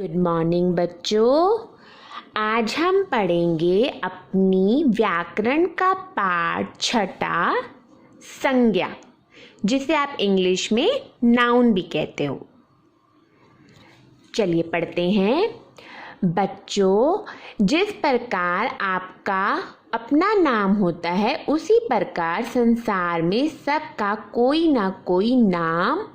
Good morning बच्चों। आज हम पढ़ेंगे अपनी व्याकरण का पाठ छठा संज्ञा, जिसे आप इंग्लिश में नाउन भी कहते हो। चलिए पढ़ते हैं। बच्चों, जिस प्रकार आपका अपना नाम होता है उसी प्रकार संसार में सबका कोई ना कोई नाम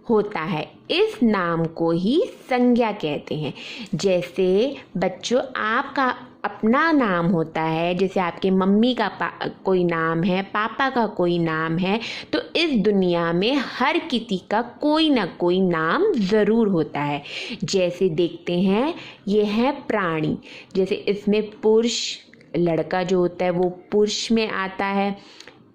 होता है। इस नाम को ही संज्ञा कहते हैं। जैसे बच्चों, आपका अपना नाम होता है, जैसे आपके मम्मी का कोई नाम है, पापा का कोई नाम है, तो इस दुनिया में हर किसी का कोई ना कोई नाम ज़रूर होता है। जैसे देखते हैं, ये है प्राणी। जैसे इसमें पुरुष, लड़का जो होता है वो पुरुष में आता है,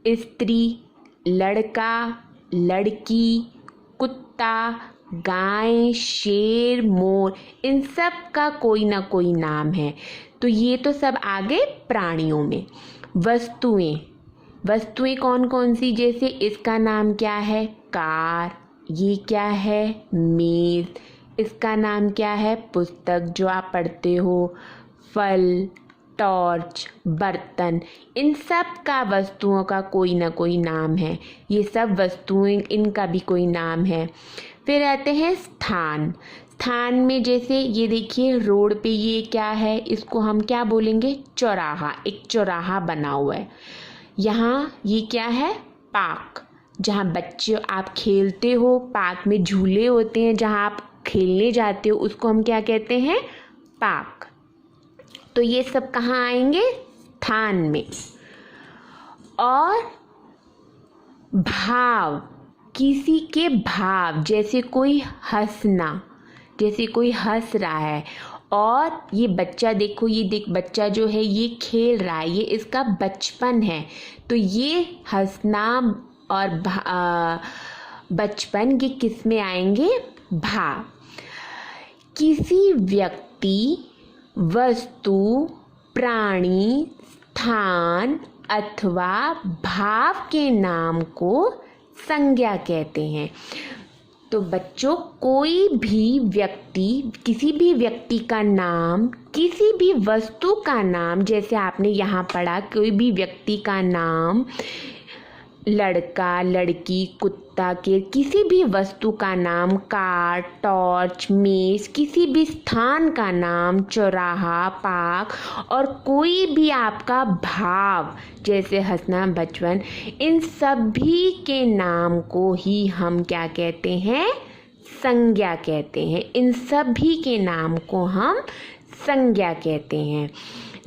स्त्री, लड़का, लड़की, कुत्ता, गाय, शेर, मोर, इन सब का कोई ना कोई नाम है। तो ये तो सब आगे प्राणियों में। वस्तुएं कौन कौन सी? जैसे इसका नाम क्या है? कार। ये क्या है? मेज। इसका नाम क्या है? पुस्तक जो आप पढ़ते हो। फल, टॉर्च, बर्तन, इन सब का वस्तुओं का कोई ना कोई नाम है। ये सब वस्तुएं, इनका भी कोई नाम है। फिर आते हैं स्थान। स्थान में जैसे ये देखिए, रोड पे ये क्या है? इसको हम क्या बोलेंगे? चौराहा। एक चौराहा बना हुआ है। यहाँ ये क्या है? पार्क, जहाँ बच्चे आप खेलते हो। पार्क में झूले होते हैं, जहाँ आप खेलने जाते हो, उसको हम क्या कहते हैं? पार्क। तो ये सब कहाँ आएंगे? स्थान में। और भाव, किसी के भाव, जैसे कोई हंसना, जैसे कोई हंस रहा है। और ये बच्चा देखो, बच्चा जो है ये खेल रहा है, ये इसका बचपन है। तो ये हंसना और बचपन, ये किस में आएंगे? भाव। किसी व्यक्ति, वस्तु, प्राणी, स्थान अथवा भाव के नाम को संज्ञा कहते हैं। तो बच्चों, कोई भी व्यक्ति, किसी भी व्यक्ति का नाम, किसी भी वस्तु का नाम, जैसे आपने यहाँ पढ़ा, कोई भी व्यक्ति का नाम, लड़का, लड़की, कुत्ता, के किसी भी वस्तु का नाम, कार, टॉर्च, मेज, किसी भी स्थान का नाम, चौराहा, पार्क, और कोई भी आपका भाव, जैसे हंसना, बचपन, इन सभी के नाम को ही हम क्या कहते हैं? संज्ञा कहते हैं। इन सभी के नाम को हम संज्ञा कहते हैं।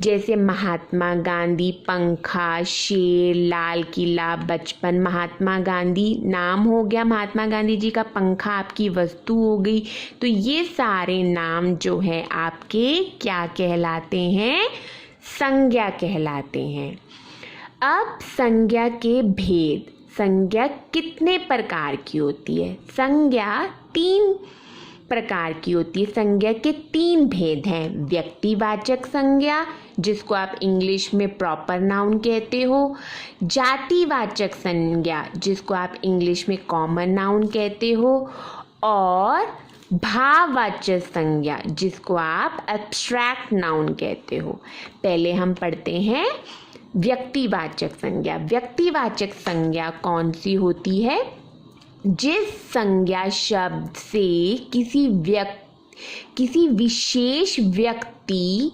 जैसे महात्मा गांधी, पंखा, शेर, लाल किला, बचपन। महात्मा गांधी नाम हो गया, महात्मा गांधी जी का। पंखा आपकी वस्तु हो गई। तो ये सारे नाम जो है आपके क्या कहलाते हैं? संज्ञा कहलाते हैं। अब संज्ञा के भेद। संज्ञा कितने प्रकार की होती है? संज्ञा 3 प्रकार की होती है। संज्ञा के 3 भेद हैं। व्यक्तिवाचक संज्ञा, जिसको आप इंग्लिश में प्रॉपर नाउन कहते हो। जातिवाचक संज्ञा, जिसको आप इंग्लिश में कॉमन नाउन कहते हो। और भाववाचक संज्ञा, जिसको आप एब्स्ट्रैक्ट नाउन कहते हो। पहले हम पढ़ते हैं व्यक्तिवाचक संज्ञा। व्यक्तिवाचक संज्ञा कौन सी होती है? जिस संज्ञा शब्द से किसी विशेष व्यक्ति,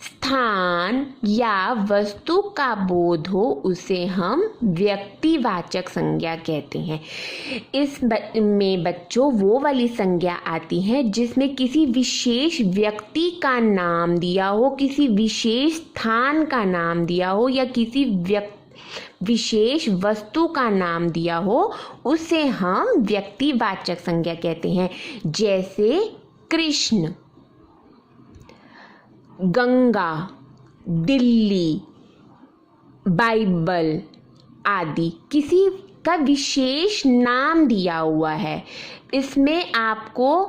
स्थान या वस्तु का बोध हो, उसे हम व्यक्तिवाचक संज्ञा कहते हैं। में बच्चों वो वाली संज्ञा आती है जिसमें किसी विशेष व्यक्ति का नाम दिया हो, किसी विशेष स्थान का नाम दिया हो, या किसी विशेष वस्तु का नाम दिया हो, उसे हम व्यक्तिवाचक संज्ञा कहते हैं। जैसे कृष्ण, गंगा, दिल्ली, बाइबल आदि, किसी का विशेष नाम दिया हुआ है। इसमें आपको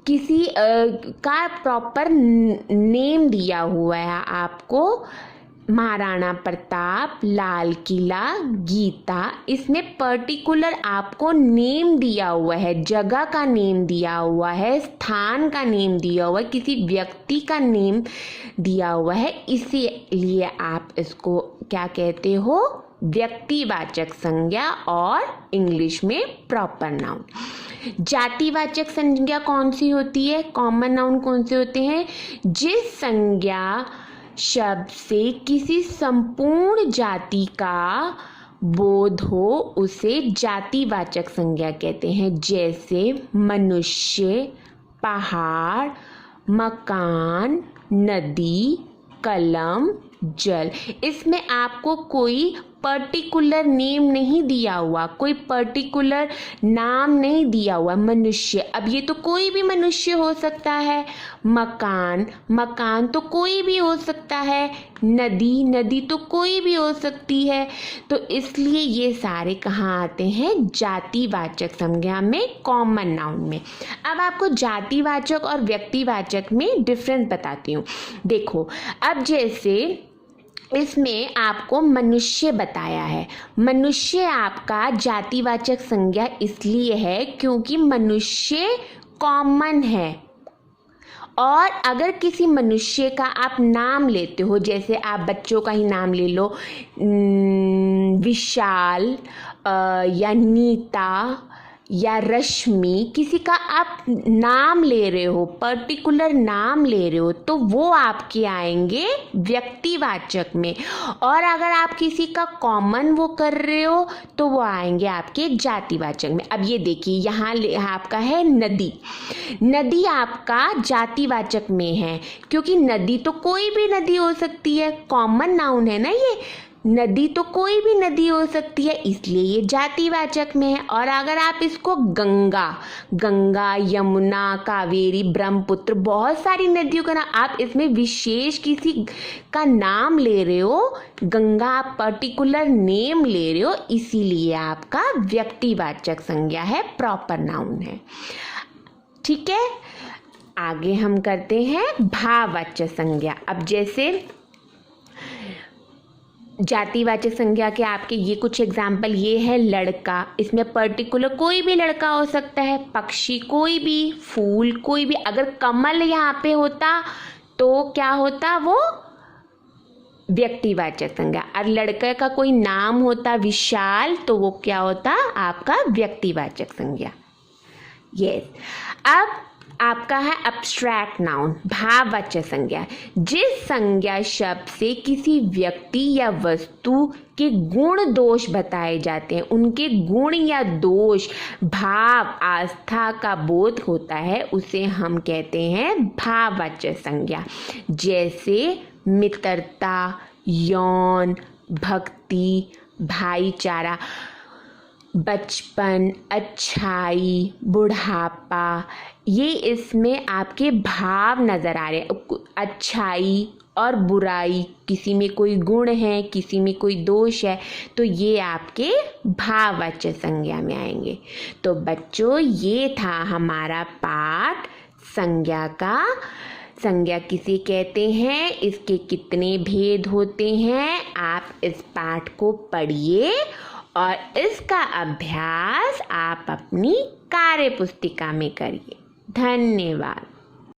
किसी का प्रॉपर नेम दिया हुआ है, आपको महाराणा प्रताप, लाल किला, गीता, इसमें पर्टिकुलर आपको नेम दिया हुआ है, जगह का नेम दिया हुआ है, स्थान का नेम दिया हुआ है, किसी व्यक्ति का नेम दिया हुआ है, इसीलिए आप इसको क्या कहते हो, व्यक्तिवाचक संज्ञा और इंग्लिश में प्रॉपर नाउन। जातिवाचक संज्ञा कौन सी होती है, कॉमन नाउन कौन से होते हैं, जिस संज्ञा शब्द से किसी संपूर्ण जाति का बोध हो उसे जातिवाचक संज्ञा कहते हैं। जैसे मनुष्य, पहाड़, मकान, नदी, कलम, जल। इसमें आपको कोई पर्टिकुलर नेम नहीं दिया हुआ, कोई पर्टिकुलर नाम नहीं दिया हुआ। मनुष्य, अब ये तो कोई भी मनुष्य हो सकता है। मकान, मकान तो कोई भी हो सकता है। नदी, नदी तो कोई भी हो सकती है। तो इसलिए ये सारे कहाँ आते हैं, जातिवाचक संज्ञा में, कॉमन नाउन में। अब आपको जातिवाचक और व्यक्तिवाचक में डिफरेंस बताती हूँ। देखो, अब जैसे इसमें आपको मनुष्य बताया है। मनुष्य आपका जातिवाचक संज्ञा इसलिए है क्योंकि मनुष्य कॉमन है। और अगर किसी मनुष्य का आप नाम लेते हो, जैसे आप बच्चों का ही नाम ले लो, विशाल या नीता या रश्मि, किसी का आप नाम ले रहे हो, पर्टिकुलर नाम ले रहे हो, तो वो आपके आएंगे व्यक्तिवाचक में। और अगर आप किसी का कॉमन वो कर रहे हो तो वो आएंगे आपके जातिवाचक में। अब ये देखिए, यहाँ आपका है नदी। नदी आपका जातिवाचक में है क्योंकि नदी तो कोई भी नदी हो सकती है, कॉमन नाउन है ना ये। नदी तो कोई भी नदी हो सकती है, इसलिए ये जातिवाचक में है। और अगर आप इसको गंगा, गंगा, यमुना, कावेरी, ब्रह्मपुत्र, बहुत सारी नदियों का नाम, आप इसमें विशेष किसी का नाम ले रहे हो, गंगा आप पर्टिकुलर नेम ले रहे हो, इसीलिए आपका व्यक्तिवाचक संज्ञा है, प्रॉपर नाउन है। ठीक है, आगे हम करते हैं भाववाचक संज्ञा। अब जैसे जातिवाचक संज्ञा के आपके ये कुछ एग्जाम्पल ये है, लड़का, इसमें पर्टिकुलर कोई भी लड़का हो सकता है। पक्षी कोई भी, फूल कोई भी। अगर कमल यहाँ पे होता तो क्या होता, वो व्यक्तिवाचक संज्ञा। और लड़के का कोई नाम होता विशाल, तो वो क्या होता, आपका व्यक्तिवाचक संज्ञा। यस, अब आपका है अब्स्ट्रैक्ट नाउन, भाववाचक संज्ञा। जिस संज्ञा शब्द से किसी व्यक्ति या वस्तु के गुण दोष बताए जाते हैं, उनके गुण या दोष, भाव, आस्था का बोध होता है, उसे हम कहते हैं भाववाचक संज्ञा। जैसे मित्रता, यौन, भक्ति, भाईचारा, बचपन, अच्छाई, बुढ़ापा, ये इसमें आपके भाव नज़र आ रहे हैं। अच्छाई और बुराई, किसी में कोई गुण है, किसी में कोई दोष है, तो ये आपके भाववाचक संज्ञा में आएंगे। तो बच्चों, ये था हमारा पाठ संज्ञा का। संज्ञा किसे कहते हैं, इसके कितने भेद होते हैं, आप इस पाठ को पढ़िए और इसका अभ्यास आप अपनी कार्य पुस्तिका में करिए। धन्यवाद।